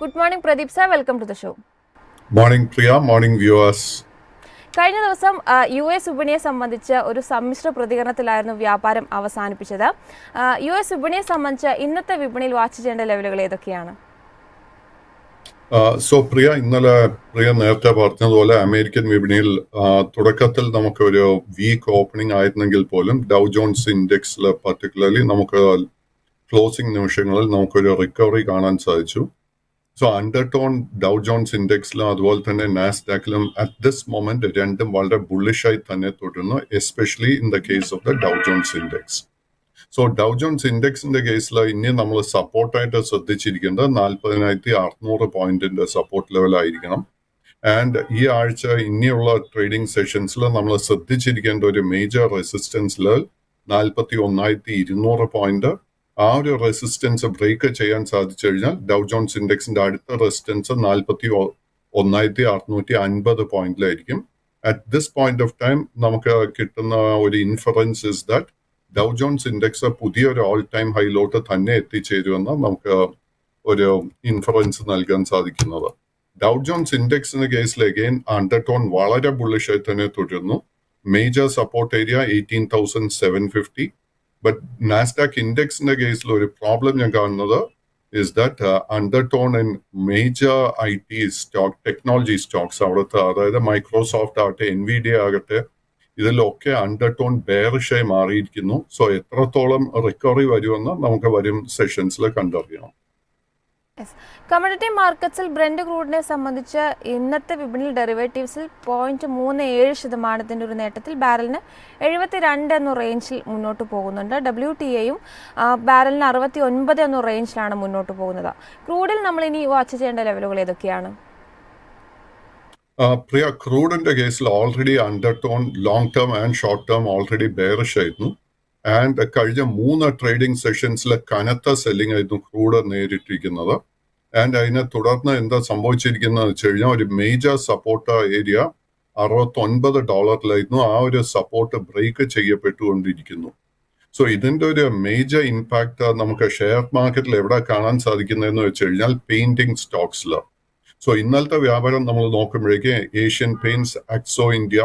Good morning, Pradeep sir. Welcome to the show. Morning, Priya. Morning, viewers. കഴിഞ്ഞ ദിവസം US വിപണിയെ സംബന്ധിച്ച് ഒരു സമ്മിശ്ര പ്രതികരണത്തിലായിരുന്നു വ്യാപാരം അവസാനിപ്പിച്ചത്. US വിപണിയെ സംബന്ധിച്ച് ഇന്നത്തെ വിപണിയിൽ വാച്ച് ചെയ്യേണ്ട ലെവലുകൾ ഏതൊക്കെയാണ്? പ്രിയ ഇന്നലെ നേരത്തെ പറഞ്ഞതുപോലെ അമേരിക്കൻ വിപണിയിൽ തുടക്കത്തിൽ നമുക്ക് ഒരു വീക്ക് ഓപ്പണിംഗ് ആയിരുന്നെങ്കിൽ പോലും ഡൗ ജോൺസ് ഇൻഡെക്സിൽ പർട്ടിക്കുലർലി നമുക്ക് ക്ലോസിംഗ് നിമിഷങ്ങളിൽ നമുക്കൊരു റിക്കവറി കാണാൻ സാധിച്ചു. സോ അണ്ടർടോൺ ഡൗ ജോൺസ് ഇൻഡെക്സിലും അതുപോലെ തന്നെ നാസ്ഡാക്കിലും അറ്റ് ദിസ് മൊമെന്റ് രണ്ടും വളരെ ബുള്ളിഷായി തന്നെ തുടരുന്നു, especially in the case of the Dow Jones index. So Dow Jones ഇൻഡെക്സിന്റെ കേസിൽ ഇനി നമ്മൾ സപ്പോർട്ടായിട്ട് ശ്രദ്ധിച്ചിരിക്കേണ്ടത് 40,600 പോയിന്റിന്റെ സപ്പോർട്ട് ലെവൽ ആയിരിക്കണം. ആൻഡ് ഈ ആഴ്ച ഇനിയുള്ള ട്രേഡിംഗ് സെഷൻസിൽ നമ്മൾ ശ്രദ്ധിച്ചിരിക്കേണ്ട ഒരു മേജർ റെസിസ്റ്റൻസ് ലെവൽ 41,200 പോയിന്റ്. ആ ഒരു റെസിസ്റ്റൻസ് ബ്രേക്ക് ചെയ്യാൻ സാധിച്ചു കഴിഞ്ഞാൽ ഡൗ ജോൺസ് ഇൻഡെക്സിന്റെ അടുത്ത റെസിസ്റ്റൻസ് 41,650 പോയിന്റിലായിരിക്കും. At this point of time നമുക്ക് കിട്ടുന്ന ഒരു inference is that Dow Jones index പുതിയൊരു ഓൾ ടൈം ഹൈലോട്ട് തന്നെ എത്തിച്ചേരുമെന്ന് നമുക്ക് ഒരു ഇൻഫറൻസ് നൽകാൻ സാധിക്കുന്നത്. ഡൗ ജോൺസ് ഇൻഡെക്സിന്റെ കേസിൽ അഗെയിൻ അണ്ടർടോൺ വളരെ ബുള്ളിഷായി തന്നെ തുടരുന്നു. Major support area 18,750. But Nasdaq ഇൻഡെക്സിന്റെ കേസിൽ ഒരു പ്രോബ്ലം ഞാൻ കാണുന്നത് is that undertone in major IT stock technology stocks അവിടുത്തെ, അതായത് മൈക്രോസോഫ്റ്റ് ആകട്ടെ എൻവിഡിയ ആകട്ടെ, ഇതിലൊക്കെ അണ്ടർടോൺ ബെയറിഷായി മാറിയിരിക്കുന്നു. സോ എത്രത്തോളം റിക്കവറി വരുമെന്ന് നമുക്ക് വരും സെഷൻസിൽ കണ്ടറിയണം. കമ്മോഡിറ്റി മാർക്കറ്റ്സിൽ ബ്രെന്റ് ക്രൂഡിനെ സംബന്ധിച്ച് ഇന്നത്തെ വിപണിയിൽ ഡെറിവേറ്റീവ്സിൽ 0.37% ഒരു നേട്ടത്തിൽ ബാരലിന് 72 എന്ന റേഞ്ചിൽ മുന്നോട്ട് പോകുന്നുണ്ട്. WTIയും ബാരലിന് 69 എന്ന റേഞ്ചിലാണ് മുന്നോട്ട് പോകുന്നത്. ക്രൂഡിൽ നമ്മൾ ഇനി വാച്ച് ചെയ്യേണ്ട ലെവലുകൾ ഏതൊക്കെയാണ്? പ്രിയ, ക്രൂഡിന്റെ കേസിൽ already undertone long term and short term already bearish ആയിരുന്നു. ആൻഡ് കഴിഞ്ഞ 3 ട്രേഡിംഗ് സെഷൻസിൽ കനത്ത സെല്ലിംഗ് ആയിരുന്നു ക്രൂഡ് നേരിട്ടിരിക്കുന്നത്. ആൻഡ് അതിനെ തുടർന്ന് എന്താ സംഭവിച്ചിരിക്കുന്നത് വെച്ച് കഴിഞ്ഞാൽ ഒരു മേജർ സപ്പോർട്ട് ഏരിയ $69 ആ ഒരു സപ്പോർട്ട് ബ്രേക്ക് ചെയ്യപ്പെട്ടുകൊണ്ടിരിക്കുന്നു. സോ ഇതിന്റെ ഒരു മേജർ ഇമ്പാക്ട് നമുക്ക് ഷെയർ മാർക്കറ്റിൽ എവിടെ കാണാൻ സാധിക്കുന്നതെന്ന് വെച്ച് കഴിഞ്ഞാൽ പെയിന്റിംഗ് സ്റ്റോക്സിൽ. സോ ഇന്നലത്തെ വ്യാപാരം നമ്മൾ നോക്കുമ്പോഴേക്ക് ഏഷ്യൻ പെയിന്റ്സ്, അക്സോ ഇന്ത്യ,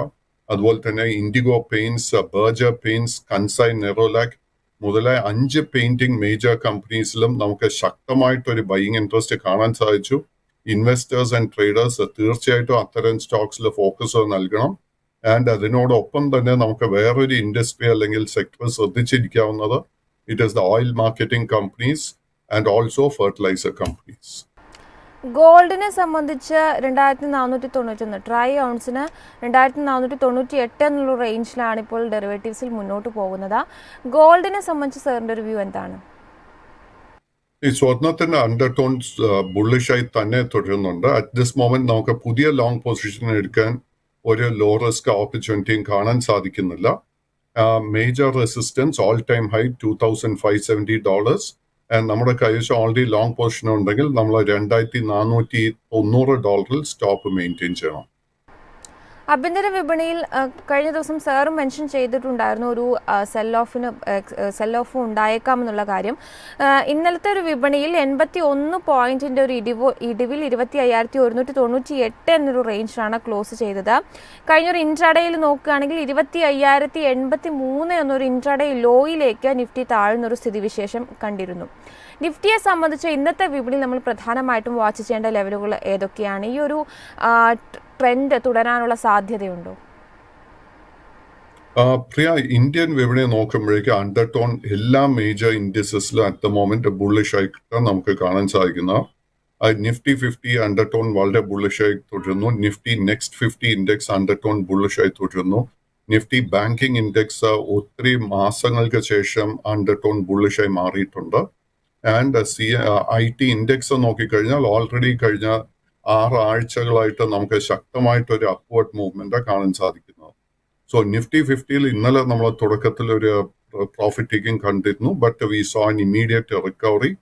അതുപോലെ തന്നെ IndiGo paints, Berger paints, കൻസൈ Nerolac മുതലായ 5 പെയിന്റിംഗ് മേജർ കമ്പനീസിലും നമുക്ക് ശക്തമായിട്ടൊരു ബൈയിങ് ഇൻട്രസ്റ്റ് കാണാൻ സാധിച്ചു. ഇൻവെസ്റ്റേഴ്സ് ആൻഡ് ട്രേഡേഴ്സ് തീർച്ചയായിട്ടും അത്തരം സ്റ്റോക്സിൽ ഫോക്കസ് നൽകണം. ആൻഡ് അതിനോടൊപ്പം തന്നെ നമുക്ക് വേറൊരു ഇൻഡസ്ട്രി അല്ലെങ്കിൽ സെക്ടർ ശ്രദ്ധിച്ചിരിക്കാവുന്നത് it is the oil marketing companies and also fertilizer companies. ഗോൾഡിനെ സംബന്ധിച്ച് 2,491 ട്രൈ ഔൺസിന് 2,498 എന്നുള്ള റേഞ്ചിലാണ് ഇപ്പോൾ ഡെറിവേറ്റീവ്സിൽ മുന്നോട്ട് പോകുന്നത്. ഗോൾഡിനെ സംബന്ധിച്ച് സാറിന്റെ ഒരു വ്യൂ എന്താണ്? ഈ സ്വർണത്തിന്റെ അണ്ടർടോൺസ് ബുള്ളിഷായി തന്നെ തുടരുന്നുണ്ട്. അറ്റ് ദിസ് മൊമെന്റ് നമുക്ക് പുതിയ ലോങ് പൊസിഷൻ എടുക്കാൻ ഒരു ലോ റിസ്ക് ഓപ്പർച്യൂണിറ്റിയും കാണാൻ സാധിക്കുന്നില്ല. Major resistance all time high $2,570. നമ്മുടെ കൈവശം ഓൾറെഡി ലോങ് പൊസിഷൻ ഉണ്ടെങ്കിൽ നമ്മൾ $2,490 സ്റ്റോപ്പ് മെയിൻറ്റെയിൻ ചെയ്യണം. ആഭ്യന്തര വിപണിയിൽ കഴിഞ്ഞ ദിവസം സാറും മെൻഷൻ ചെയ്തിട്ടുണ്ടായിരുന്നു ഒരു സെൽ ഓഫ് ഉണ്ടായേക്കാമെന്നുള്ള കാര്യം. ഇന്നലത്തെ ഒരു വിപണിയിൽ 81 പോയിന്റിന്റെ ഒരു ഇടിവിൽ 25,198 എന്നൊരു റേഞ്ചിലാണ് ക്ലോസ് ചെയ്തത്. കഴിഞ്ഞൊരു ഇൻട്രാഡേയിൽ നോക്കുകയാണെങ്കിൽ 25,083 എന്നൊരു ഇൻട്രാഡേ ലോയിലേക്ക് നിഫ്റ്റി താഴ്ന്നൊരു സ്ഥിതിവിശേഷം കണ്ടിരുന്നു. നിഫ്റ്റിയെ സംബന്ധിച്ച് ഇന്നത്തെ വിപണിയിൽ നമ്മൾ പ്രധാനമായിട്ടും വാച്ച് ചെയ്യേണ്ട ലെവലുകൾ ഏതൊക്കെയാണ്? ഈ ഒരു ട്രെൻഡ് തുടരാനുള്ള സാധ്യതയുണ്ടോ? പ്രിയ, ഇന്ത്യൻ വിപണിയെ നോക്കുമ്പോഴേക്ക് അണ്ടർടോൺ എല്ലാ മേജർ ഇൻഡസ്ട്രീസിലും അറ്റ് ദ മൊമെന്റ് ബുള്ളിഷ് ആയിട്ട് നമുക്ക് കാണാൻ സാധിക്കുന്ന നിഫ്റ്റി 50 അണ്ടർടോൺ വളരെ ബുള്ളിഷായി തുടരുന്നു. നിഫ്റ്റി നെക്സ്റ്റ് 50 ഇൻഡെക്സ് അണ്ടർടോൺ ബുള്ളിഷായി തുടരുന്നു. നിഫ്റ്റി ബാങ്കിങ് ഇൻഡെക്സ് ഒത്തിരി മാസങ്ങൾക്ക് ശേഷം അണ്ടർടോൺ ബുള്ളിഷായി മാറിയിട്ടുണ്ട്. ആൻഡ് IT ഇൻഡെക്സ് നോക്കിക്കഴിഞ്ഞാൽ ഓൾറെഡി കഴിഞ്ഞ 6 ആഴ്ചകളായിട്ട് നമുക്ക് ശക്തമായിട്ടൊരു അപ്വേർഡ് മൂവ്മെന്റ് കാണാൻ സാധിക്കുന്നത്. സോ നിഫ്റ്റി 50യിൽ ഇന്നലെ നമ്മൾ തുടക്കത്തിൽ ഒരു പ്രോഫിറ്റ് ടേക്കിംഗ് കണ്ടിരുന്നു, but we so an immediate recovery.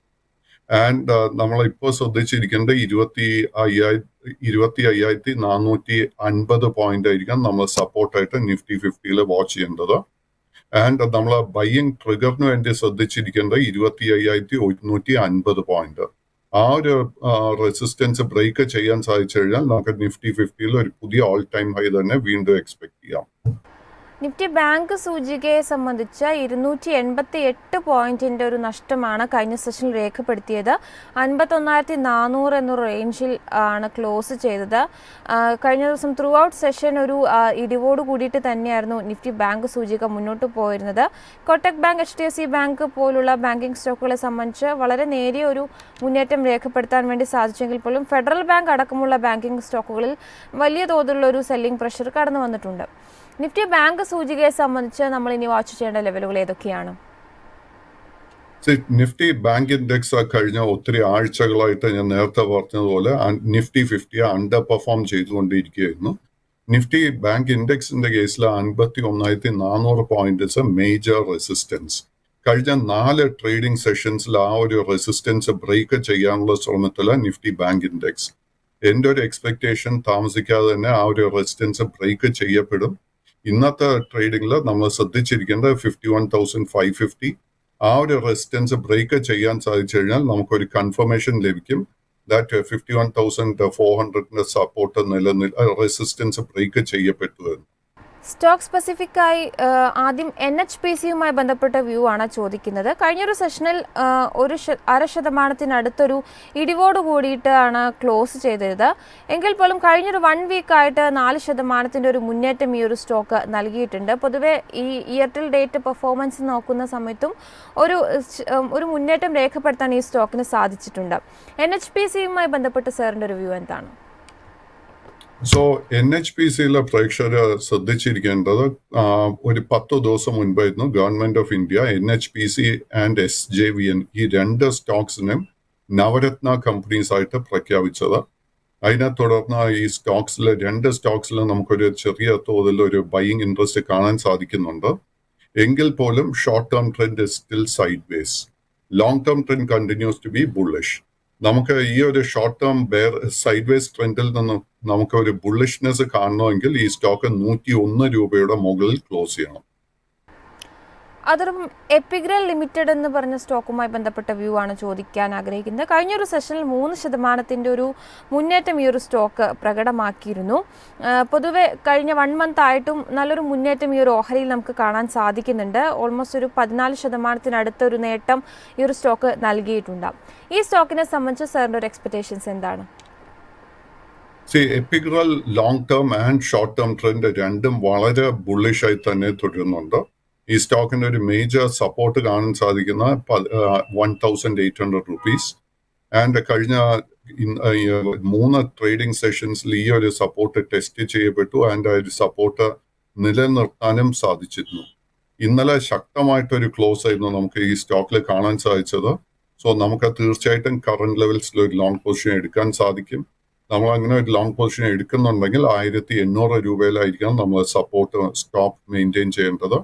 And നമ്മൾ ഇപ്പോൾ ശ്രദ്ധിച്ചിരിക്കേണ്ട 25,450 പോയിന്റ് ആയിരിക്കാം നമ്മൾ സപ്പോർട്ടായിട്ട് നിഫ്റ്റി 50യിൽ വാച്ച് ചെയ്യേണ്ടത്. ആൻഡ് നമ്മൾ ബൈയിങ് ട്രിഗറിന് വേണ്ടി ശ്രദ്ധിച്ചിരിക്കേണ്ട 25,150 പോയിന്റ്. ആ ഒരു റെസിസ്റ്റൻസ് ബ്രേക്ക് ചെയ്യാൻ സാധിച്ചു കഴിഞ്ഞാൽ നമുക്ക് നിഫ്റ്റി 50-ൽ ഒരു പുതിയ ഓൾ ടൈം ഹൈ തന്നെ വീണ്ടും എക്സ്പെക്ട് ചെയ്യാം. നിഫ്റ്റി ബാങ്ക് സൂചികയെ സംബന്ധിച്ച് 288 പോയിന്റിന്റെ ഒരു നഷ്ടമാണ് കഴിഞ്ഞ സെഷനിൽ രേഖപ്പെടുത്തിയത്. 51,400 എന്ന റേഞ്ചിൽ ആണ് ക്ലോസ് ചെയ്തത്. കഴിഞ്ഞ ദിവസം ത്രൂ ഔട്ട് സെഷൻ ഒരു ഇടിവോട് കൂടിയിട്ട് തന്നെയായിരുന്നു നിഫ്റ്റി ബാങ്ക് സൂചിക മുന്നോട്ട് പോയിരുന്നത്. കോട്ടക് ബാങ്ക്, HDFC ബാങ്ക് പോലുള്ള ബാങ്കിങ് സ്റ്റോക്കുകളെ സംബന്ധിച്ച് വളരെ നേരിയ ഒരു മുന്നേറ്റം രേഖപ്പെടുത്താൻ വേണ്ടി സാധിച്ചെങ്കിൽ പോലും ഫെഡറൽ ബാങ്ക് അടക്കമുള്ള ബാങ്കിങ് സ്റ്റോക്കുകളിൽ വലിയ തോതിലുള്ള ഒരു സെല്ലിംഗ് പ്രഷർ കടന്നു വന്നിട്ടുണ്ട്. നിഫ്റ്റി ബാങ്ക് സൂചികയെ സംബന്ധിച്ച് നമ്മൾ ഇനി വാച്ച് ചെയ്യേണ്ട ലെവലുകൾ ഏതൊക്കെയാണ്? നിഫ്റ്റി ബാങ്ക് ഇൻഡെക്സ് കഴിഞ്ഞ ഒത്തിരി ആഴ്ചകളായിട്ട് ഞാൻ നേരത്തെ പറഞ്ഞതുപോലെ നിഫ്റ്റി 50 അണ്ടർ പെർഫോം ചെയ്തുകൊണ്ടിരിക്കുകയായിരുന്നു. നിഫ്റ്റി ബാങ്ക് ഇൻഡെക്സിന്റെ കേസിൽ 51,400 പോയിന്റ്സ് മേജർ റെസിസ്റ്റൻസ്. കഴിഞ്ഞ 4 ട്രേഡിംഗ് സെഷൻസിൽ ആ ഒരു റെസിസ്റ്റൻസ് ബ്രേക്ക് ചെയ്യാനുള്ള ശ്രമത്തില് നിഫ്റ്റി ബാങ്ക് ഇൻഡെക്സ്. എൻ്റെ ഒരു എക്സ്പെക്ടേഷൻ താമസിക്കാതെ തന്നെ ആ ഒരു റെസിസ്റ്റൻസ് ബ്രേക്ക് ചെയ്യപ്പെടും. ഇന്നത്തെ ട്രേഡിംഗിൽ നമ്മൾ ശ്രദ്ധിച്ചിരിക്കേണ്ടത് 51,550 ആ ഒരു റെസിസ്റ്റൻസ് ബ്രേക്ക് ചെയ്യാൻ സാധിച്ചു കഴിഞ്ഞാൽ നമുക്കൊരു കൺഫർമേഷൻ ലഭിക്കും ദാറ്റ് 51,400 സപ്പോർട്ട് റെസിസ്റ്റൻസ് ബ്രേക്ക് ചെയ്യപ്പെട്ടു. സ്റ്റോക്ക് സ്പെസിഫിക്കായി ആദ്യം NHPCയുമായി ബന്ധപ്പെട്ട വ്യൂ ആണ് ചോദിക്കുന്നത്. കഴിഞ്ഞൊരു സെഷനിൽ 0.5% ഇടിവോട് കൂടിയിട്ടാണ് ക്ലോസ് ചെയ്തത്. എങ്കിൽ പോലും കഴിഞ്ഞൊരു 1 വീക്കായിട്ട് 4% ഒരു മുന്നേറ്റം ഈ ഒരു സ്റ്റോക്ക് നൽകിയിട്ടുണ്ട്. പൊതുവെ ഈ ഇയർ ടിൽ ഡേറ്റ് പെർഫോമൻസ് നോക്കുന്ന സമയത്തും ഒരു മുന്നേറ്റം രേഖപ്പെടുത്താൻ ഈ സ്റ്റോക്കിന് സാധിച്ചിട്ടുണ്ട്. NHPCയുമായി ബന്ധപ്പെട്ട് സാറിൻ്റെ ഒരു വ്യൂ എന്താണ്? NHPCയിലെ പ്രേക്ഷകർ ശ്രദ്ധിച്ചിരിക്കേണ്ടത് ഒരു 10 ദിവസം മുൻപായിരുന്നു government of India NHPC and SJVN ഈ 2 സ്റ്റോക്സിനും നവരത്ന കമ്പനീസ് ആയിട്ട് പ്രഖ്യാപിച്ചത്. അതിനെ തുടർന്ന് ഈ സ്റ്റോക്സിൽ 2 സ്റ്റോക്സിലും നമുക്കൊരു ചെറിയ തോതിൽ ഒരു ബൈയിങ് ഇൻട്രസ്റ്റ് കാണാൻ സാധിക്കുന്നുണ്ട്. എങ്കിൽ പോലും short term trend still sideways. Long term trend continues to be bullish. നമുക്ക് ഈ ഒരു ഷോർട്ട് ടേം സൈഡ് വേസ് ട്രെൻഡിൽ നിന്ന് നമുക്ക് ഒരു ബുള്ളിഷ്നെസ് കാണണമെങ്കിൽ ഈ സ്റ്റോക്ക് 101 രൂപയുടെ മുകളിൽ ക്ലോസ് ചെയ്യണം. അതോടൊപ്പം എപ്പിഗ്രൽ ലിമിറ്റഡ് എന്ന് പറഞ്ഞ സ്റ്റോക്കുമായി ബന്ധപ്പെട്ട വ്യൂ ആണ് ചോദിക്കാൻ ആഗ്രഹിക്കുന്നത്. കഴിഞ്ഞൊരു സെഷനിൽ 3% ഒരു മുന്നേറ്റം ഈ ഒരു സ്റ്റോക്ക് പ്രകടമാക്കിയിരുന്നു. പൊതുവെ കഴിഞ്ഞ 1 മന്ത് ആയിട്ടും നല്ലൊരു മുന്നേറ്റം ഈ ഒരു ഓഹരിയിൽ നമുക്ക് കാണാൻ സാധിക്കുന്നുണ്ട്. ഓൾമോസ്റ്റ് ഒരു 14% ഒരു നേട്ടം ഈ ഒരു സ്റ്റോക്ക് നൽകിയിട്ടുണ്ട്. ഈ സ്റ്റോക്കിനെ സംബന്ധിച്ച് സാറിൻ്റെ ഒരു എക്സ്പെക്ടേഷൻസ് എന്താണ്? Epigral long term and short term trend രണ്ടും വളരെ ബുള്ളിഷ് ആയി തന്നെ തുടരുന്നുണ്ട്. ഈ സ്റ്റോക്കിന്റെ ഒരു മേജർ സപ്പോർട്ട് കാണാൻ സാധിക്കുന്ന 1,800 rupees. ആൻഡ് കഴിഞ്ഞ 3 ട്രേഡിംഗ് സെഷൻസിൽ ഈ ഒരു സപ്പോർട്ട് ടെസ്റ്റ് ചെയ്യപ്പെട്ടു ആൻഡ് ആ ഒരു സപ്പോർട്ട് നിലനിർത്താനും സാധിച്ചിരുന്നു. ഇന്നലെ ശക്തമായിട്ടൊരു ക്ലോസ് ആയിരുന്നു നമുക്ക് ഈ സ്റ്റോക്കിൽ കാണാൻ സാധിച്ചത്. നമുക്ക് തീർച്ചയായിട്ടും കറന്റ് ലെവൽസിൽ ഒരു ലോങ് പൊസിഷൻ എടുക്കാൻ സാധിക്കും. നമ്മൾ അങ്ങനെ ഒരു ലോങ് പൊസിഷൻ എടുക്കുന്നുണ്ടെങ്കിൽ 1,800 രൂപയിലായിരിക്കണം നമ്മൾ സപ്പോർട്ട് സ്റ്റോപ്പ് മെയിൻറ്റെയിൻ ചെയ്യേണ്ടത്.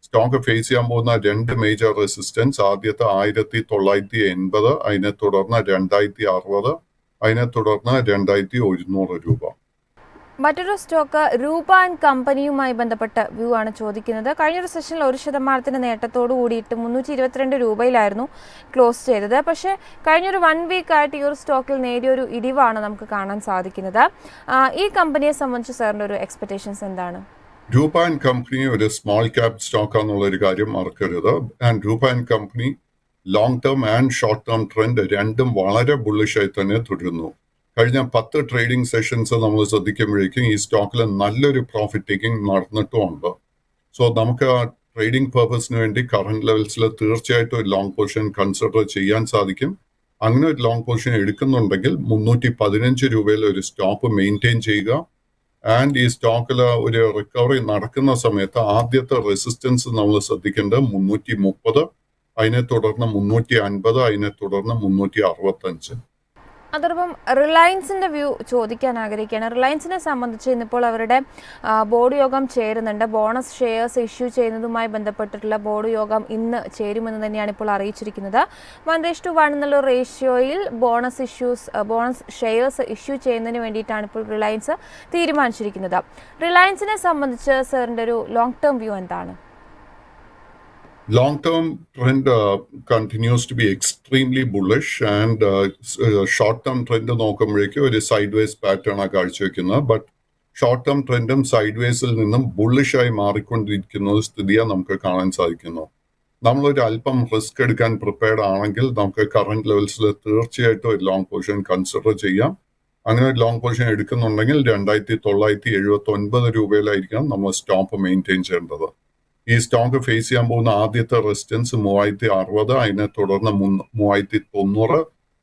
സ്റ്റോക്ക് ഫേസ് ചെയ്യാൻ പോകുന്ന 2 മേജർ റെസിസ്റ്റൻസ്, ആദ്യത്തെ 1,980, അതിനെ തുടർന്ന് 2,060, അതിനെ തുടർന്ന് 2,100 രൂപ. മറ്റൊരു സ്റ്റോക്ക് രൂപ ആൻഡ് കമ്പനിയുമായി ബന്ധപ്പെട്ട വ്യൂ ആണ് ചോദിക്കുന്നത്. കഴിഞ്ഞൊരു സെഷനിൽ 1% നേട്ടത്തോടു കൂടിയിട്ട് 322 രൂപയിലായിരുന്നു ക്ലോസ് ചെയ്തത്. പക്ഷേ കഴിഞ്ഞൊരു 1 വീക്കായിട്ട് ഈ ഒരു സ്റ്റോക്കിൽ നേരിയൊരു ഇടിവാണ് നമുക്ക് കാണാൻ സാധിക്കുന്നത്. ഈ കമ്പനിയെ സംബന്ധിച്ച് സാറിൻ്റെ ഒരു എക്സ്പെക്ടേഷൻസ് എന്താണ്? രൂപ ആൻഡ് കമ്പനി ഒരു സ്മോൾ ക്യാപ് സ്റ്റോക്ക് ആണെന്നുള്ള ഒരു കാര്യം മറക്കരുത്. ആൻഡ് രൂപ and company long term and short term trend രണ്ടും വളരെ ബുള്ളിഷായി തന്നെ തുടരുന്നു. കഴിഞ്ഞ 10 ട്രേഡിംഗ് സെഷൻസ് നമ്മൾ ശ്രദ്ധിക്കുമ്പോഴേക്കും ഈ സ്റ്റോക്കിൽ നല്ലൊരു പ്രോഫിറ്റ് ടേക്കിംഗ് നടന്നിട്ടുമുണ്ട്. നമുക്ക് ട്രേഡിംഗ് പർപ്പസിന് വേണ്ടി കറന്റ് ലെവൽസിൽ തീർച്ചയായിട്ടും ഒരു ലോങ് പൊസിഷൻ കൺസിഡർ ചെയ്യാൻ സാധിക്കും. അങ്ങനെ ഒരു ലോങ് പൊസിഷൻ എടുക്കുന്നുണ്ടെങ്കിൽ 315 രൂപയിൽ ഒരു സ്റ്റോപ്പ് മെയിൻറ്റെയിൻ ചെയ്യുക. ആൻഡ് ഈ സ്റ്റോക്കിൽ ഒരു റിക്കവറി നടക്കുന്ന സമയത്ത് ആദ്യത്തെ റെസിസ്റ്റൻസ് നമ്മൾ ശ്രദ്ധിക്കേണ്ടത് 330, അതിനെ തുടർന്ന് 350, അതിനെ തുടർന്ന് 365. അതോടൊപ്പം റിലയൻസിൻ്റെ വ്യൂ ചോദിക്കാൻ ആഗ്രഹിക്കുകയാണ്. റിലയൻസിനെ സംബന്ധിച്ച് ഇന്നിപ്പോൾ അവരുടെ ബോർഡ് യോഗം ചേരുന്നുണ്ട്. ബോണസ് ഷെയർസ് ഇഷ്യൂ ചെയ്യുന്നതുമായി ബന്ധപ്പെട്ടിട്ടുള്ള ബോർഡ് യോഗം ഇന്ന് ചേരുമെന്ന് തന്നെയാണ് ഇപ്പോൾ അറിയിച്ചിരിക്കുന്നത്. 1:1 എന്നുള്ള റേഷ്യോയിൽ ബോണസ് ഷെയർസ് ഇഷ്യൂ ചെയ്യുന്നതിന് വേണ്ടിയിട്ടാണ് ഇപ്പോൾ റിലയൻസ് തീരുമാനിച്ചിരിക്കുന്നത്. റിലയൻസിനെ സംബന്ധിച്ച് സാറിൻ്റെ ഒരു ലോങ് ടേം വ്യൂ എന്താണ്? Long-term trend continues to be extremely bullish and short-term trend നോക്കുമ്പോഴേക്കും ഒരു സൈഡ് പാറ്റേൺ ആണ് കാഴ്ചവെക്കുന്നത്. ബട്ട് ഷോർട്ട് ടേം ട്രെൻഡും സൈഡ് വേസിൽ നിന്നും ബുള്ളിഷായി മാറിക്കൊണ്ടിരിക്കുന്ന ഒരു സ്ഥിതിയാണ് നമുക്ക് കാണാൻ സാധിക്കുന്നു. നമ്മളൊരു അല്പം റിസ്ക് എടുക്കാൻ പ്രിപ്പയർഡ് ആണെങ്കിൽ നമുക്ക് കറന്റ് ലെവൽസിൽ തീർച്ചയായിട്ടും ഒരു ലോങ് പൊസിഷൻ കൺസിഡർ ചെയ്യാം. അങ്ങനെ ഒരു ലോങ് പൊസിഷൻ എടുക്കുന്നുണ്ടെങ്കിൽ 2979 രൂപയിലായിരിക്കണം നമ്മൾ സ്റ്റോപ്പ് മെയിൻറ്റെയിൻ ചെയ്യേണ്ടത്. ഈ സ്റ്റോക്ക് ഫേസ് ചെയ്യാൻ പോകുന്ന ആദ്യത്തെ റെസിസ്റ്റൻസ് 3060, അതിനെ തുടർന്ന് 3090,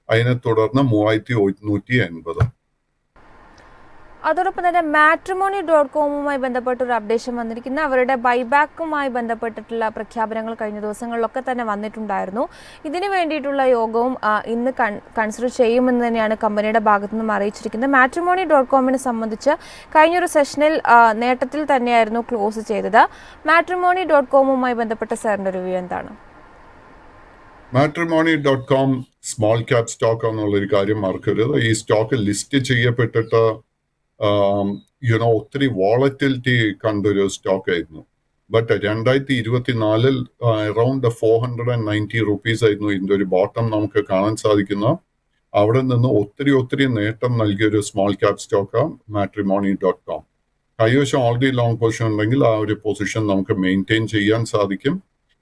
അതിനെ തുടർന്ന് 3180. അതോടൊപ്പം തന്നെ matrimony.com-മായി ബന്ധപ്പെട്ട ഒരു അപ്ഡേഷൻ വന്നിരിക്കുന്ന അവരുടെ ബൈബാക്കുമായി ബന്ധപ്പെട്ടിട്ടുള്ള പ്രഖ്യാപനങ്ങൾ കഴിഞ്ഞ ദിവസങ്ങളിലൊക്കെ തന്നെ വന്നിട്ടുണ്ടായിരുന്നു. ഇതിനു വേണ്ടിയിട്ടുള്ള യോഗവും ഇന്ന് കൺസിഡർ ചെയ്യുമെന്ന് തന്നെയാണ് കമ്പനിയുടെ ഭാഗത്തു നിന്നും അറിയിച്ചിരിക്കുന്നത്. matrimony.com-നെ സംബന്ധിച്ച് കഴിഞ്ഞൊരു സെഷനിൽ നേട്ടത്തിൽ തന്നെയായിരുന്നു ക്ലോസ് ചെയ്തത്. matrimony.com-മായി ബന്ധപ്പെട്ട സാറിന്റെ റിവ്യൂ എന്താണ്? matrimony.com സ്മോൾ ക്യാപ് സ്റ്റോക്ക് എന്നുള്ളൊരു കാര്യം മറക്കരുത്. ഈ സ്റ്റോക്ക് ലിസ്റ്റ് ചെയ്യപ്പെട്ടിട്ട് ഒത്തിരി വോളറ്റിലിറ്റി കണ്ടൊരു സ്റ്റോക്ക് ആയിരുന്നു. ബട്ട് 2024 അറൌണ്ട് 490 റുപ്പീസ് ആയിരുന്നു ഇതിന്റെ ഒരു ബോട്ടം നമുക്ക് കാണാൻ സാധിക്കുന്ന. അവിടെ നിന്ന് ഒത്തിരി നേട്ടം നൽകിയൊരു സ്മോൾ ക്യാപ് സ്റ്റോക്കാണ് matrimony.com. കൈവശം ഓൾറെഡി ലോങ് പൊസിഷൻ ഉണ്ടെങ്കിൽ ആ ഒരു പൊസിഷൻ നമുക്ക് മെയിൻറ്റെയിൻ ചെയ്യാൻ സാധിക്കും.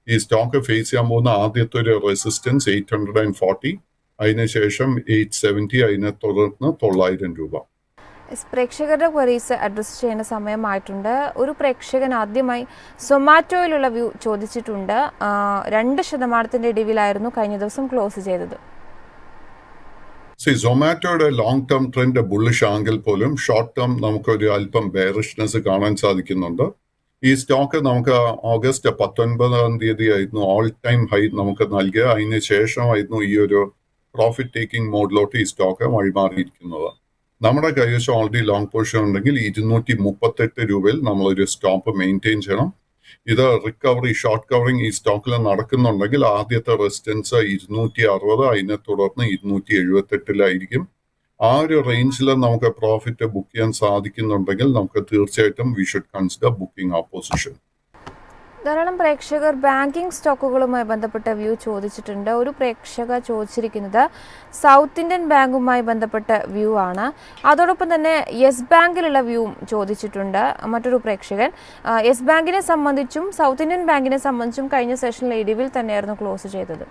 ഈ സ്റ്റോക്ക് ഫേസ് ചെയ്യാൻ പോകുന്ന ആദ്യത്തെ ഒരു റെസിസ്റ്റൻസ് 840, അതിനുശേഷം 870, അതിനെ തുടർന്ന് 900 രൂപ. പ്രേക്ഷകരുടെ ക്വറീസ് അഡ്രസ് ചെയ്യുന്ന സമയമായിട്ടുണ്ട്. ഒരു പ്രേക്ഷകൻ ആദ്യമായി സൊമാറ്റോയിലുള്ള വ്യൂ ചോദിച്ചിട്ടുണ്ട്. 2% ഇടിവിലായിരുന്നു കഴിഞ്ഞ ദിവസം ക്ലോസ് ചെയ്തത്. സൊമാറ്റോയുടെ ലോങ് ടേം ട്രെൻഡ് ബുള്ളിഷ് ആണെങ്കിൽ പോലും ഷോർട്ട് ടേം നമുക്കൊരു അല്പം ബെയറിഷ്നെസ് കാണാൻ സാധിക്കുന്നുണ്ട്. ഈ സ്റ്റോക്ക് നമുക്ക് ഓഗസ്റ്റ് 19 ആയിരുന്നു ഓൾ ടൈം ഹൈ നമുക്ക് നൽകിയ. അതിന് ശേഷമായിരുന്നു ഈ ഒരു പ്രോഫിറ്റ് ടേക്കിംഗ് മോഡിലോട്ട് ഈ സ്റ്റോക്ക് വഴിമാറിയിരിക്കുന്നത്. നമ്മുടെ കൈവശം ഓൾറെഡി ലോങ് പൊസിഷൻ ഉണ്ടെങ്കിൽ 238 രൂപയിൽ നമ്മളൊരു സ്റ്റോപ്പ് മെയിൻറ്റെയിൻ ചെയ്യണം. ഇത് റിക്കവറി ഷോർട്ട് കവറിങ് ഈ സ്റ്റോക്കിൽ നടക്കുന്നുണ്ടെങ്കിൽ ആദ്യത്തെ റെസിസ്റ്റൻസ് 260, അതിനെ തുടർന്ന് 278 ആ ഒരു റേഞ്ചിൽ നമുക്ക് പ്രോഫിറ്റ് ബുക്ക് ചെയ്യാൻ സാധിക്കുന്നുണ്ടെങ്കിൽ നമുക്ക് തീർച്ചയായിട്ടും വി ഷുഡ് കൺസിഡർ ബുക്കിംഗ് ആ പൊസിഷൻ. ധാരാളം പ്രേക്ഷകർ ബാങ്കിങ് സ്റ്റോക്കുകളുമായി ബന്ധപ്പെട്ട വ്യൂ ചോദിച്ചിട്ടുണ്ട്. ഒരു പ്രേക്ഷക ചോദിച്ചിരിക്കുന്നത് സൗത്ത് ഇന്ത്യൻ ബാങ്കുമായി ബന്ധപ്പെട്ട വ്യൂ ആണ്. അതോടൊപ്പം തന്നെ യെസ് ബാങ്കിലുള്ള വ്യൂ ചോദിച്ചിട്ടുണ്ട് മറ്റൊരു പ്രേക്ഷകൻ. യെസ് ബാങ്കിനെ സംബന്ധിച്ചും സൗത്ത് ഇന്ത്യൻ ബാങ്കിനെ സംബന്ധിച്ചും കഴിഞ്ഞ സെഷനിലെ ഇടിവിൽ തന്നെയായിരുന്നു ക്ലോസ് ചെയ്തത്.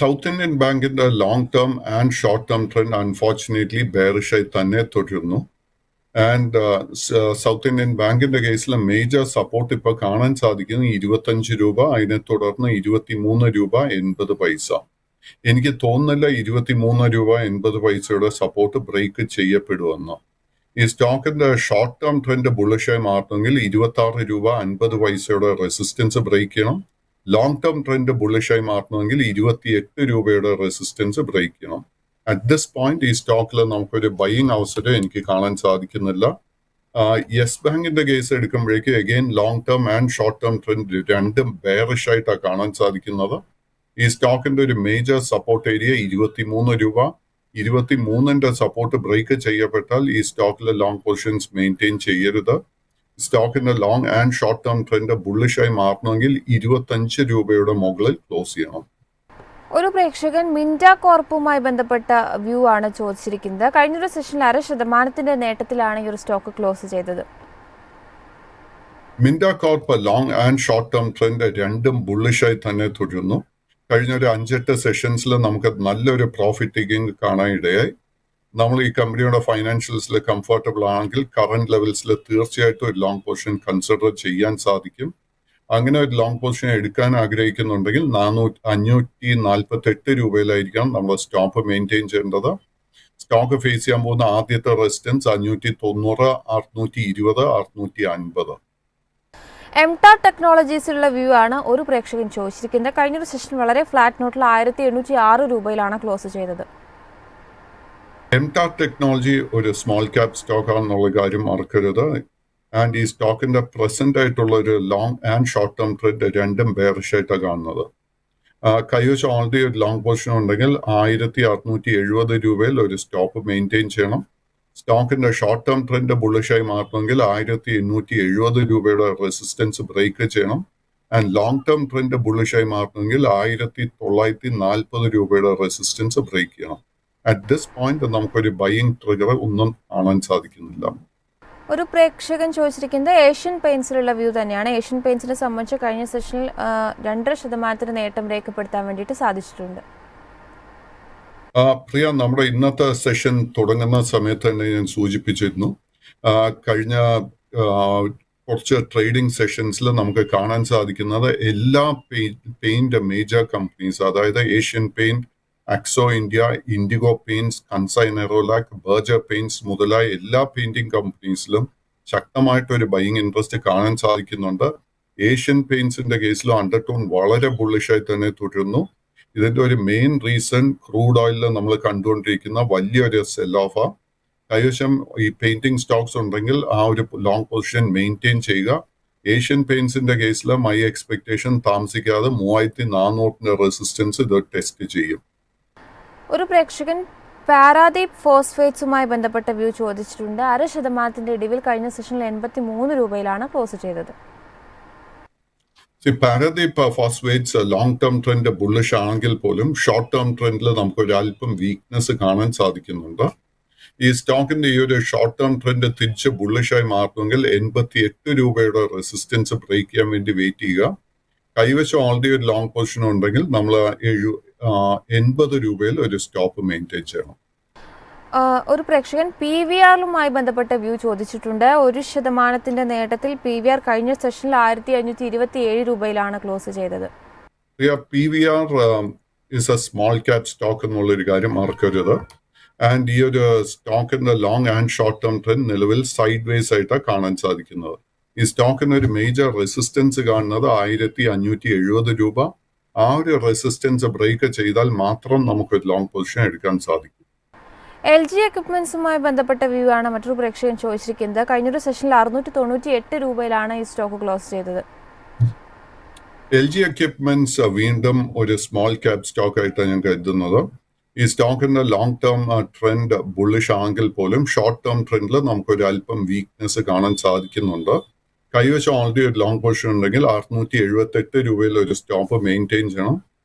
സൗത്ത് ഇന്ത്യൻ ബാങ്കിന്റെ long term and short term trend unfortunately ബെയറിഷായി തന്നെ തുടരുന്നു. ആൻഡ് സൗത്ത് ഇന്ത്യൻ ബാങ്കിന്റെ കേസിൽ മേജർ സപ്പോർട്ട് ഇപ്പോൾ കാണാൻ സാധിക്കുന്നത് 25 രൂപ, അതിനെ തുടർന്ന് 23 രൂപ 80 എനിക്ക് തോന്നുന്നില്ല 23 രൂപ 80 സപ്പോർട്ട് ബ്രേക്ക് ചെയ്യപ്പെടുമെന്ന്. ഈ സ്റ്റോക്കിന്റെ ഷോർട്ട് ടേം ട്രെൻഡ് ബുള്ളിഷായി മാറണമെങ്കിൽ 26 രൂപ 50 റെസിസ്റ്റൻസ് ബ്രേക്ക് ചെയ്യണം. ലോങ് ടേം ട്രെൻഡ് ബുള്ളിഷായി മാറണമെങ്കിൽ 28 രൂപയുടെ റെസിസ്റ്റൻസ് ബ്രേക്ക് ചെയ്യണം. അറ്റ് ദിസ് പോയിന്റ് ഈ സ്റ്റോക്കിൽ നമുക്കൊരു ബൈയിങ് അവസരം എനിക്ക് കാണാൻ സാധിക്കുന്നില്ല. യെസ് ബാങ്കിന്റെ കേസ് എടുക്കുമ്പോഴേക്ക് again long term and short term trend രണ്ടും ബെയറിഷ് ആയിട്ടാണ് കാണാൻ സാധിക്കുന്നത്. ഈ സ്റ്റോക്കിന്റെ ഒരു മേജർ സപ്പോർട്ട് ഏരിയ 23 രൂപ. 23ന്റെ സപ്പോർട്ട് ബ്രേക്ക് ചെയ്യപ്പെട്ടാൽ ഈ സ്റ്റോക്കിലെ ലോങ് പൊസിഷൻസ് മെയിൻറ്റെയിൻ ചെയ്യരുത്. സ്റ്റോക്കിന്റെ long and short term trend ബുള്ളിഷായി മാറണമെങ്കിൽ 25 രൂപയുടെ മുകളിൽ ക്ലോസ് ചെയ്യണം. ഒരു പ്രേക്ഷകൻ മിൻഡ കോർപ്പുമായി ബന്ധപ്പെട്ട വ്യൂ ആണ് ചോദിച്ചിരിക്കുന്നത്. കഴിഞ്ഞൊരു സെഷനിൽ 6% നേട്ടത്തിലാണ് ഈ ഒരു സ്റ്റോക്ക് ക്ലോസ് ചെയ്തത്. Minda corp long and short term trend രണ്ടും ബുള്ളിഷായി തന്നെ തുടരുന്നു. കഴിഞ്ഞ ഒരു 5-8 സെഷൻസിൽ നമുക്ക് നല്ലൊരു പ്രോഫിറ്റ് ടേക്കിംഗ് കാണാൻ ഇടയായി. നമ്മൾ ഈ കമ്പനിയുടെ ഫൈനാൻഷ്യൽസിൽ കംഫർട്ടബിൾ ആണെങ്കിൽ കറന്റ് ലെവൽസിൽ തീർച്ചയായിട്ടും ഒരു ലോങ് പൊസിഷൻ കൺസിഡർ ചെയ്യാൻ സാധിക്കും. അങ്ങനെ ഒരു ലോങ് പൊസിഷൻ എടുക്കാൻ ആഗ്രഹിക്കുന്നുണ്ടെങ്കിൽ 548 രൂപയിലായിരിക്കണം നമ്മൾ സ്റ്റോപ്പ് മെയിൻറ്റെയിൻ ചെയ്യേണ്ടത്. സ്റ്റോക്ക് ഫേസ് ചെയ്യാൻ പോകുന്ന ആദ്യത്തെ റെസിസ്റ്റൻസ് 590, 620, 650. എംടാർ ടെക്നോളജീസിലുള്ള വ്യൂ ആണ് ഒരു പ്രേക്ഷകൻ ചോദിച്ചിരിക്കുന്നത്. കഴിഞ്ഞൊരു സെഷൻ വളരെ ഫ്ലാറ്റ് നോട്ടിൽ 1806 രൂപയിലാണ് ക്ലോസ് ചെയ്തത്. എംടാർ ടെക്നോളജി ഒരു സ്മോൾ ക്യാപ് സ്റ്റോക്ക് ആണെന്നുള്ള കാര്യം മറക്കരുത്. ആൻഡ് ഈ സ്റ്റോക്കിന്റെ പ്രസന്റ് ആയിട്ടുള്ള ഒരു long and short term trend രണ്ടും ബെയറിഷ് ആയിട്ടാണ് കാണുന്നത്. കൈവശം ഓൾറെഡി ഒരു ലോങ് പൊസിഷൻ ഉണ്ടെങ്കിൽ 1670 രൂപയിൽ ഒരു സ്റ്റോപ്പ് മെയിൻറ്റെയിൻ ചെയ്യണം. സ്റ്റോക്കിന്റെ ഷോർട്ട് ടേം ട്രെൻഡ് ബുള്ളിഷായി മാറണമെങ്കിൽ 1870 രൂപയുടെ റെസിസ്റ്റൻസ് ബ്രേക്ക് ചെയ്യണം. ആൻഡ് ലോങ് ടേം ട്രെൻഡ് ബുള്ളിഷായി മാറണമെങ്കിൽ 1940 രൂപയുടെ റെസിസ്റ്റൻസ് ബ്രേക്ക് ചെയ്യണം. അറ്റ് ദിസ് പോയിന്റ് നമുക്കൊരു ബൈയിങ് ട്രിഗർ ഒന്നും കാണാൻ സാധിക്കുന്നില്ല. ഒരു പ്രേക്ഷകൻ ചോദിച്ചിരിക്കുന്നത് ഏഷ്യൻ പെയിന്റ്സിലുള്ള വ്യൂ തന്നെയാണ്. ഏഷ്യൻ പെയിന്റ്സിനെ സംബന്ധിച്ച് കഴിഞ്ഞ സെഷനിൽ 2% നേട്ടം രേഖപ്പെടുത്താൻ വേണ്ടിയിട്ട് സാധിച്ചിട്ടുണ്ട്. പ്രിയ, നമ്മുടെ ഇന്നത്തെ സെഷൻ തുടങ്ങുന്ന സമയത്ത് തന്നെ ഞാൻ സൂചിപ്പിച്ചിരുന്നു, കഴിഞ്ഞ കുറച്ച് ട്രേഡിംഗ് സെഷൻസിൽ നമുക്ക് കാണാൻ സാധിക്കുന്നത് എല്ലാ പെയിന്റ് മേജർ കമ്പനീസ്, അതായത് Asian Paint, Akzo India, Indigo Paints, Kansai Nerolac, Berger Paints മുതലായ എല്ലാ പെയിന്റിംഗ് കമ്പനീസിലും ശക്തമായിട്ടൊരു ബൈയിങ് ഇൻട്രസ്റ്റ് കാണാൻ സാധിക്കുന്നുണ്ട്. ഏഷ്യൻ പെയിന്റ്സിന്റെ കേസിലും അണ്ടർടോൺ വളരെ ബുള്ളിഷായി തന്നെ തുടരുന്നു. ഇതിന്റെ ഒരു മെയിൻ റീസൺ ക്രൂഡ് ഓയിലിൽ നമ്മൾ കണ്ടുകൊണ്ടിരിക്കുന്ന വലിയൊരു സെൽ ഓഫ്. കൈവശം ഈ പെയിന്റിംഗ് സ്റ്റോക്സ് ഉണ്ടെങ്കിൽ ആ ഒരു ലോങ് പൊസിഷൻ മെയിൻറ്റെയിൻ ചെയ്യുക. ഏഷ്യൻ പെയിന്റ്സിന്റെ കേസിൽ മൈ എക്സ്പെക്ടേഷൻ താമസിക്കാതെ 3400 റെസിസ്റ്റൻസ് ഇത് ടെസ്റ്റ് ചെയ്യും. ഒരു പ്രേക്ഷകൻ പാരാദീപ് ഫോസ്ഫേറ്റ്സുമായി ബന്ധപ്പെട്ട വ്യൂ ചോദിച്ചിട്ടുണ്ട്. 0.5% ഇടിവിൽ കഴിഞ്ഞ സെഷനിൽ 83 രൂപയിലാണ് ക്ലോസ് ചെയ്തത്. Paradip phosphates long term trend bullish ആണെങ്കിൽ പോലും ഷോർട്ട് ടേം ട്രെൻഡിൽ നമുക്ക് ഒരല്പം വീക്ക്നെസ് കാണാൻ സാധിക്കുന്നുണ്ട്. ഈ സ്റ്റോക്കിന്റെ ഈ ഒരു ഷോർട്ട് ടേം ട്രെൻഡ് തിരിച്ച് ബുള്ളിഷായി മാറണമെങ്കിൽ 88 രൂപയുടെ റെസിസ്റ്റൻസ് ബ്രേക്ക് ചെയ്യാൻ വേണ്ടി വെയിറ്റ് ചെയ്യുക. കൈവശം ഓൾറെഡി ഒരു ലോങ് പൊസിഷൻ ഉണ്ടെങ്കിൽ നമ്മൾ 80 രൂപയിൽ ഒരു സ്റ്റോപ്പ് മെയിൻറ്റെയിൻ ചെയ്യണം. ഒരു പ്രേക്ഷകൻ PVRലുമായി ബന്ധപ്പെട്ട വ്യൂ ചോദിച്ചിട്ടുണ്ട്. 1% നേട്ടത്തിൽ PVR കഴിഞ്ഞ സെഷനിൽ 1527 രൂപയിലാണ് ക്ലോസ് ചെയ്തത്. PVR is a small cap stock എന്നുള്ളൊരു കാര്യം മറക്കരുത്. ആൻഡ് ഈ ഒരു സ്റ്റോക്കിന്റെ long and short term trend നിലവിൽ സൈഡ് വേസ് ആയിട്ടാണ് കാണാൻ സാധിക്കുന്നത്. ഈ സ്റ്റോക്കിന് ഒരു മേജർ റെസിസ്റ്റൻസ് കാണുന്നത് 1570 രൂപ. ആ ഒരു റെസിസ്റ്റൻസ് ബ്രേക്ക് ചെയ്താൽ മാത്രം നമുക്കൊരു ലോങ് പൊസിഷൻ എടുക്കാൻ സാധിക്കും. LG എക്യുപ്മെന്റ്സുമായി ബന്ധപ്പെട്ട വ്യൂ ആണ് മറ്റൊരു പ്രേക്ഷകൻ ചോദിച്ചിരിക്കുന്നത്. കഴിഞ്ഞൊരു സെഷനിൽ 698 രൂപയിലാണ് ഈ സ്റ്റോക്ക് ക്ലോസ് ചെയ്തത്. LG എക്യുപ്മെന്റ്സ് വീണ്ടും ഒരു സ്മോൾ ക്യാപ് സ്റ്റോക്ക് ആയിട്ടാണ് ഞാൻ കരുതുന്നത്. ഈ സ്റ്റോക്കിന്റെ ലോങ് ടേം ട്രെൻഡ് ബുള്ളിഷ് ആണെങ്കിൽ പോലും ഷോർട്ട് ടേം ട്രെൻഡിൽ നമുക്കൊരു അല്പം വീക്ക്നെസ് കാണാൻ സാധിക്കുന്നുണ്ട്. കൈവശം ഓൾറെഡി ഒരു ലോങ് പൊസിഷൻ ഉണ്ടെങ്കിൽ 678 രൂപയിൽ ഒരു സ്റ്റോപ്പ് മെയിൻറ്റെയിൻ ചെയ്യണം.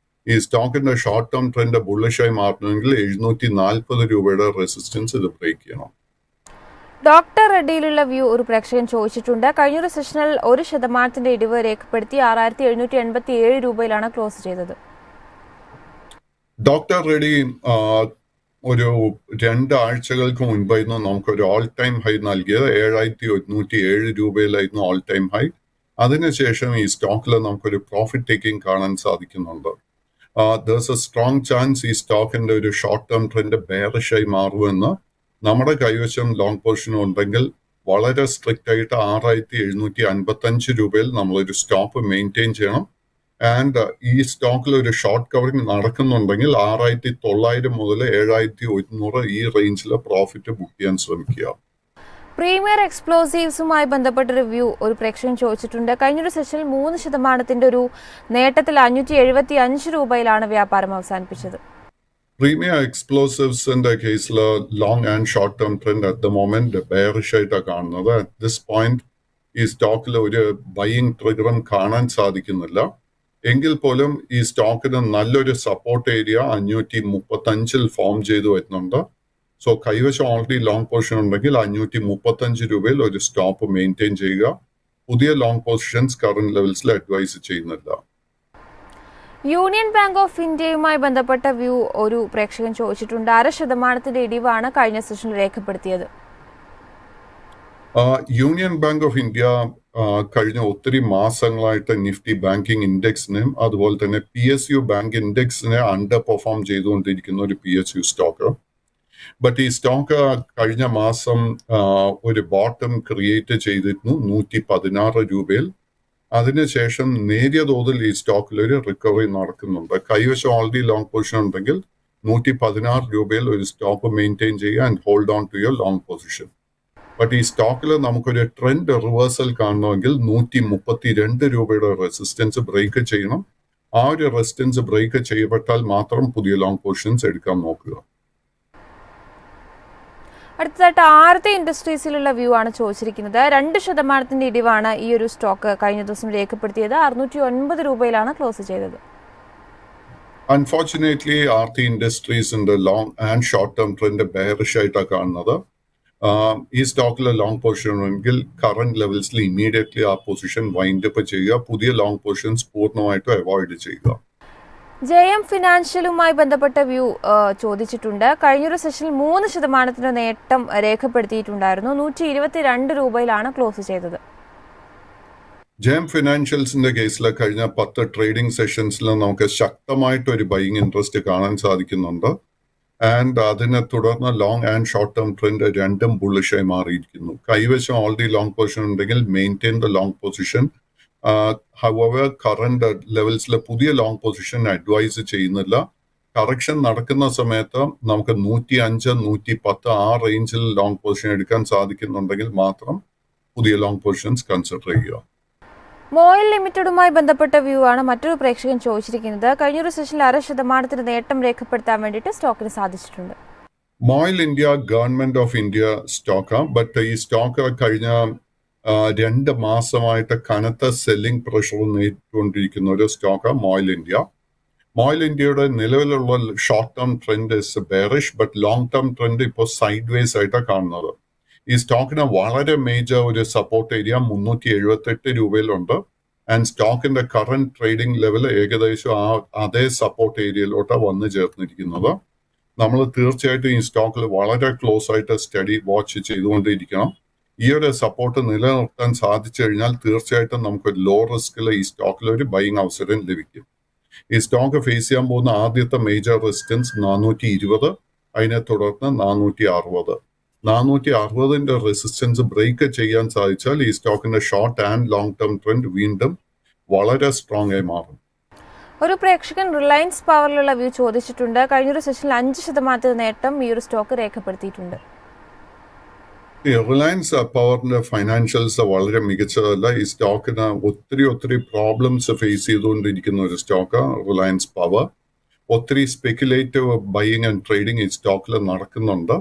ഈ സ്റ്റോക്കിന്റെ ഷോർട്ട് ടേം ട്രെൻഡ് ബുള്ളിഷായി മാറണമെങ്കിൽ 740 രൂപയുടെ റെസിസ്റ്റൻസ് ഇത് ബ്രേക്ക് ചെയ്യണം. ഡോക്ടർ റെഡ്ഡിയിലുള്ള വ്യൂ ഒരു പ്രേക്ഷകൻ ചോദിച്ചിട്ടുണ്ട്. കഴിഞ്ഞൊരു സെഷനിൽ 1% ഇടിവ് രേഖപ്പെടുത്തി 6787 രൂപയിലാണ് ക്ലോസ് ചെയ്തത്. ഡോക്ടർ റെഡ്ഡി ഒരു 2 ആഴ്ചകൾക്ക് മുൻപായിരുന്നു നമുക്കൊരു ഓൾ ടൈം ഹൈ നൽകിയത്. 7107 രൂപയിലായിരുന്നു ഓൾ ടൈം ഹൈ. അതിനുശേഷം ഈ സ്റ്റോക്കിൽ നമുക്കൊരു പ്രോഫിറ്റ് ടേക്കിംഗ് കാണാൻ സാധിക്കുന്നുണ്ട്. there's a strong chance ഈ സ്റ്റോക്കിന്റെ ഒരു ഷോർട്ട് ടേം ട്രെൻഡ് ബെയറിഷായി മാറുമെന്ന്. നമ്മുടെ കൈവശം ലോങ് പൊസിഷൻ ഉണ്ടെങ്കിൽ വളരെ സ്ട്രിക്റ്റ് ആയിട്ട് 6755 രൂപയിൽ നമ്മളൊരു സ്റ്റോപ്പ് മെയിൻറ്റെയിൻ ചെയ്യണം. ആൻഡ് ഈ സ്റ്റോക്കിൽ ഒരു ഷോർട്ട് കവറിംഗ് നടക്കുന്നുണ്ടെങ്കിൽ 6900 മുതൽ 7100 ഈ റേഞ്ചിൽ പ്രോഫിറ്റ് ബുക്ക് ചെയ്യാൻ ശ്രമിക്കുക. പ്രീമിയർ എക്സ്പ്ലോസീവ്സുമായി ബന്ധപ്പെട്ടൊരു വ്യൂ ഒരു പ്രേക്ഷകൻ ചോദിച്ചിട്ടുണ്ട്. കഴിഞ്ഞൊരു സെഷനിൽ 3% ഒരു നേട്ടത്തിൽ 575 രൂപയിലാണ് വ്യാപാരം അവസാനിപ്പിച്ചത്. പ്രീമിയർ എക്സ്പ്ലോസീവ്സിന്റെ കേസിൽ long and short term trend at the moment bearish ആയിട്ടാണ് കാണുന്നത്. അറ്റ് ദിസ് പോയിന്റ് ഈ സ്റ്റോക്കിൽ ഒരു ബൈയിങ് ട്രിഗറും കാണാൻ സാധിക്കുന്നില്ല. എങ്കിൽ പോലും ഈ സ്റ്റോക്കിന് നല്ലൊരു സപ്പോർട്ട് ഏരിയ 535 ഫോം ചെയ്തു വരുന്നുണ്ട്. സോ കൈവശം ഓൾറെഡി ലോങ് പൊസിഷൻ ഉണ്ടെങ്കിൽ 535 രൂപയിൽ ഒരു സ്റ്റോപ്പ് മെയിൻറ്റെയിൻ ചെയ്യുക. പുതിയ ലോങ് പൊസിഷൻസ് കറന്റ് ലെവൽസിൽ അഡ്വൈസ് ചെയ്യുന്നില്ല. യൂണിയൻ ബാങ്ക് ഓഫ് ഇന്ത്യയുമായി ബന്ധപ്പെട്ട വ്യൂ ഒരു പ്രേക്ഷകൻ ചോദിച്ചിട്ടുണ്ട്. 0.5% ഇടിവാണ് കഴിഞ്ഞ സെഷനിൽ രേഖപ്പെടുത്തിയത്. യൂണിയൻ ബാങ്ക് ഓഫ് ഇന്ത്യ കഴിഞ്ഞ ഒത്തിരി മാസങ്ങളായിട്ട് നിഫ്റ്റി ബാങ്കിങ് ഇൻഡെക്സിനെയും അതുപോലെ തന്നെ PSU ബാങ്ക് ഇൻഡെക്സിനെ അണ്ടർ പെർഫോം ചെയ്തുകൊണ്ടിരിക്കുന്ന ഒരു PSU സ്റ്റോക്ക്. ബട്ട് ഈ സ്റ്റോക്ക് കഴിഞ്ഞ മാസം ഒരു ബോട്ടം ക്രിയേറ്റ് ചെയ്തിരുന്നു 116 രൂപയിൽ. അതിനുശേഷം നേരിയ തോതിൽ ഈ സ്റ്റോക്കിൽ ഒരു റിക്കവറി നടക്കുന്നുണ്ട്. കൈവശം ഓൾറെഡി ലോങ് പൊസിഷൻ ഉണ്ടെങ്കിൽ 116 രൂപയിൽ ഒരു സ്റ്റോപ്പ് മെയിൻറ്റെയിൻ ചെയ്യുക and hold on to your long position. But ഈ സ്റ്റോക്കിൽ നമുക്കൊരു ട്രെൻഡ് റിവേഴ്സൽ കാണണമെങ്കിൽ 132 രൂപയുടെ റെസിസ്റ്റൻസ് ബ്രേക്ക് ചെയ്യണം. ആ ഒരു റെസിസ്റ്റൻസ് ബ്രേക്ക് ചെയ്യപ്പെട്ടാൽ മാത്രം പുതിയ ലോങ് പൊസിഷൻസ് എടുക്കാൻ നോക്കുക. അടുത്തതായിട്ട് ആരതി ഇൻഡസ്ട്രീസിലുള്ള വ്യൂ ആണ് ചോദിച്ചിരിക്കുന്നത്. 2% ഇടിവാണ് ഈ ഒരു സ്റ്റോക്ക് കഴിഞ്ഞ ദിവസം രേഖപ്പെടുത്തിയത്. 609 രൂപയിലാണ് ക്ലോസ് ചെയ്തത്. അൺഫോർച്ചുനേറ്റ്ലി ആർത്തി ഇൻഡസ്ട്രീസിന്റെ long and short term trend bearish ആയിട്ടാണ് കാണുന്നത്. ഈ സ്റ്റോക്കിൽ ലോങ് പൊസിഷൻ ഉണ്ടെങ്കിൽ കറന്റ് ലെവൽസിൽ ഇമ്മീഡിയറ്റ്ലി ആ പൊസിഷൻ വൈൻഡ് അപ്പ് ചെയ്യുക. പുതിയ ലോങ് പൊസിഷൻസ് പൂർണ്ണമായിട്ടും അവോയ്ഡ് ചെയ്യുക. JM ഫിനാൻഷ്യലുമായി ബന്ധപ്പെട്ട വ്യൂ ചോദിച്ചിട്ടുണ്ട്. കഴിഞ്ഞൊരു സെഷനിൽ 3% നേട്ടം രേഖപ്പെടുത്തിയിട്ടുണ്ടായിരുന്നു. 122 രൂപയിലാണ് ക്ലോസ് ചെയ്തത്. JM ഫിനാൻഷ്യൽസിന്റെ കേസിൽ കഴിഞ്ഞ 10 ട്രേഡിംഗ് സെഷൻസിൽ നമുക്ക് ശക്തമായിട്ട് ഒരു ബൈയിങ് ഇൻട്രസ്റ്റ് കാണാൻ സാധിക്കുന്നുണ്ട്. ആൻഡ് അതിനെ തുടർന്ന് long and short term trend രണ്ടും ബുള്ളിഷായി മാറിയിരിക്കുന്നു. കൈവശം ഓൾറെഡി ലോങ് പൊസിഷൻ ഉണ്ടെങ്കിൽ maintain the long position. However current ലെവൽസിലെ പുതിയ ലോങ് പൊസിഷൻ അഡ്വൈസ് ചെയ്യുന്നില്ല. കറക്ഷൻ നടക്കുന്ന സമയത്ത് നമുക്ക് 105, 110 ആ റേഞ്ചിൽ ലോങ് പൊസിഷൻ എടുക്കാൻ സാധിക്കുന്നുണ്ടെങ്കിൽ മാത്രം പുതിയ ലോങ് പൊസിഷൻസ് കൺസിഡർ ചെയ്യുക. മോയിൽ ലിമിറ്റഡുമായി ബന്ധപ്പെട്ട വ്യൂ ആണ് മറ്റൊരു പ്രേക്ഷകൻ ചോദിച്ചിരിക്കുന്നത്. കഴിഞ്ഞൊരു സെഷനിൽ 6% നേട്ടം രേഖപ്പെടുത്താൻ വേണ്ടിയിട്ട് സ്റ്റോക്കിന് സാധിച്ചിട്ടുണ്ട്. MOIL India government of India സ്റ്റോക്കാണ്. ബട്ട് ഈ സ്റ്റോക്ക് കഴിഞ്ഞ 2 മാസമായിട്ട് കനത്ത സെല്ലിംഗ് പ്രഷർ നേരിട്ടുകൊണ്ടിരിക്കുന്ന ഒരു സ്റ്റോക്കാണ് മോയിൽ ഇന്ത്യ. മോയിൽ ഇന്ത്യയുടെ നിലവിലുള്ള short term trend is bearish, but long term trend ഇപ്പോൾ സൈഡ് വേസ് ആയിട്ടാണ് കാണുന്നത്. ഈ സ്റ്റോക്കിന് വളരെ മേജർ ഒരു സപ്പോർട്ട് ഏരിയ 378 രൂപയിലുണ്ട്. ആൻഡ് സ്റ്റോക്കിന്റെ കറന്റ് ട്രേഡിംഗ് ലെവൽ ഏകദേശം അതേ സപ്പോർട്ട് ഏരിയയിലോട്ടാണ് വന്നു ചേർന്നിരിക്കുന്നത്. നമ്മൾ തീർച്ചയായിട്ടും ഈ സ്റ്റോക്കിൽ വളരെ ക്ലോസ് ആയിട്ട് സ്റ്റഡി വാച്ച് ചെയ്തുകൊണ്ടിരിക്കണം. ഈ ഒരു സപ്പോർട്ട് നിലനിർത്താൻ സാധിച്ചു കഴിഞ്ഞാൽ തീർച്ചയായിട്ടും നമുക്ക് ലോ റിസ്കിൽ ഈ സ്റ്റോക്കിൽ ഒരു ബൈയിങ് അവസരം ലഭിക്കും. ഈ സ്റ്റോക്ക് ഫേസ് ചെയ്യാൻ പോകുന്ന ആദ്യത്തെ മേജർ റെസിസ്റ്റൻസ് 420, അതിനെ തുടർന്ന് 460. 460ന്റെ റെസിസ്റ്റൻസ് ബ്രേക്ക് ചെയ്യാൻ സാധിച്ചാൽ ഈ സ്റ്റോക്കിന്റെ short and long term trend വീണ്ടും വളരെ സ്ട്രോങ് ആയി മാറും. ഒരു പ്രേക്ഷകൻ റിലയൻസ് പവറിലുള്ള വ്യൂ ചോദിച്ചിട്ടുണ്ട്. കഴിഞ്ഞൊരു സെഷനിൽ 5% നേട്ടം ഈ ഒരു സ്റ്റോക്ക് രേഖപ്പെടുത്തിയിട്ടുണ്ട്. റിലയൻസ് പവറിന്റെ ഫൈനാൻഷ്യൽസ് വളരെ മികച്ചതല്ല. ഈ സ്റ്റോക്കിന് ഒത്തിരി പ്രോബ്ലംസ് ഫേസ് ചെയ്തുകൊണ്ടിരിക്കുന്ന ഒരു സ്റ്റോക്കാണ് റിലയൻസ് പവർ. ഒത്തിരി സ്പെക്കുലേറ്റീവ് ബൈയിങ് ആൻഡ് ട്രേഡിംഗ് ഈ സ്റ്റോക്കിൽ നടക്കുന്നുണ്ട്.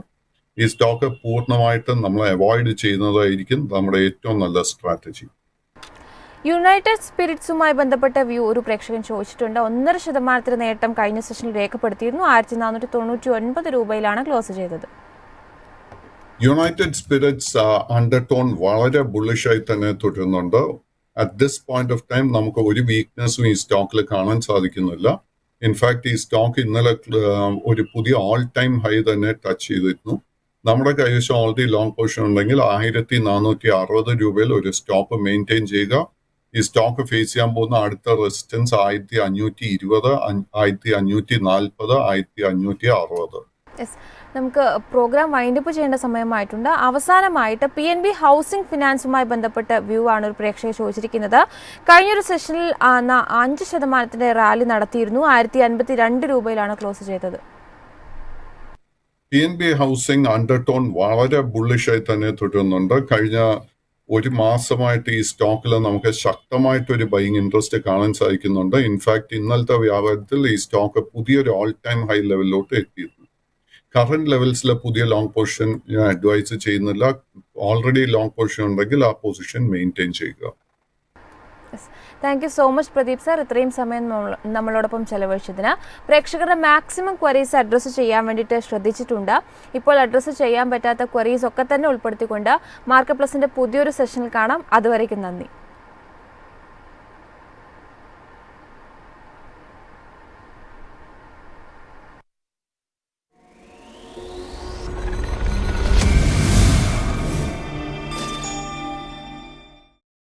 ഈ സ്റ്റോക്ക് പൂർണ്ണമായിട്ടും നമ്മൾ അവോയ്ഡ് ചെയ്യുന്നതായിരിക്കും നമ്മുടെ ഏറ്റവും നല്ല സ്ട്രാറ്റജി. യുണൈറ്റഡ് സ്പിരിറ്റ്സുമായി ബന്ധപ്പെട്ട വ്യൂ ഒരു പ്രേക്ഷകൻ ചോദിച്ചിട്ടുണ്ട്. 1.5% നേട്ടം കഴിഞ്ഞ സെഷനിൽ രേഖപ്പെടുത്തിയിരുന്നു. 1499 രൂപയിലാണ് ക്ലോസ് ചെയ്തത്. യുണൈറ്റഡ് സ്പിരിറ്റ്സ് അണ്ടർടോൺ വളരെ ബുള്ളിഷായി തന്നെ തുടരുന്നുണ്ട്. At this point of time നമുക്ക് ഒരു വീക്ക്നെസ്സും ഈ സ്റ്റോക്കിൽ കാണാൻ സാധിക്കുന്നില്ല. ഇൻഫാക്ട് ഈ സ്റ്റോക്ക് ഇന്നലെ ഒരു പുതിയ ഓൾ ടൈം ഹൈ തന്നെ ടച്ച് ചെയ്തിരുന്നു. നമ്മുടെ കൈവശം ഓൾറെഡി ലോങ് പൊസിഷൻ ഉണ്ടെങ്കിൽ 1460 രൂപയിൽ ഒരു സ്റ്റോപ്പ് മെയിൻറ്റെയിൻ ചെയ്യുക. ഈ സ്റ്റോക്ക് ഫേസ് ചെയ്യാൻ പോകുന്ന അടുത്ത റെസിസ്റ്റൻസ് 1520, 1540, 1560. നമുക്ക് പ്രോഗ്രാം വൈൻഡപ്പ് ചെയ്യേണ്ട സമയമായിട്ടുണ്ട്. അവസാനമായിട്ട് PNB ഹൗസിംഗ് ഫിനാൻസുമായി ബന്ധപ്പെട്ട വ്യൂ ആണ് ഒരു പ്രേക്ഷകർ ചോദിച്ചിരിക്കുന്നത്. കഴിഞ്ഞൊരു സെഷനിൽ 5% റാലി നടത്തിയിരുന്നു. 1052 രൂപയിലാണ് ക്ലോസ് ചെയ്തത്. PNB ഹൗസിംഗ് അണ്ടർടോൺ വളരെ ബുള്ളിഷായി തന്നെ തുടരുന്നുണ്ട്. കഴിഞ്ഞ ഒരു മാസമായിട്ട് ഈ സ്റ്റോക്കിൽ നമുക്ക് ശക്തമായിട്ടൊരു ബൈയിങ് ഇൻട്രസ്റ്റ് കാണാൻ സാധിക്കുന്നുണ്ട്. ഇൻഫാക്ട് ഇന്നലത്തെ വ്യാപാരത്തിൽ ഈ സ്റ്റോക്ക് പുതിയൊരു ഓൾ ടൈം ഹൈ ലെവലിലോട്ട് എത്തിയിരുന്നു. കറന്റ് ലെവൽസിലെ പുതിയ ലോങ് പൊസിഷൻ ഞാൻ അഡ്വൈസ് ചെയ്യുന്നില്ല. ഓൾറെഡി ലോങ് പൊസിഷൻ ഉണ്ടെങ്കിൽ ആ പൊസിഷൻ മെയിൻറ്റെയിൻ ചെയ്യുക. Thank you so much Pradeep sir, ഇത്രയും സമയം നമ്മളോടൊപ്പം ചെലവഴിച്ചതിന്. പ്രേക്ഷകരുടെ മാക്സിമം ക്വറീസ് അഡ്രസ്സ് ചെയ്യാൻ വേണ്ടിയിട്ട് ശ്രദ്ധിച്ചിട്ടുണ്ട്. ഇപ്പോൾ അഡ്രസ്സ് ചെയ്യാൻ പറ്റാത്ത ക്വറീസ് ഒക്കെ തന്നെ ഉൾപ്പെടുത്തിക്കൊണ്ട് മാർക്കറ്റ് പ്ലസിന്റെ പുതിയൊരു സെഷനിൽ കാണാം. അതുവരേക്കും നന്ദി.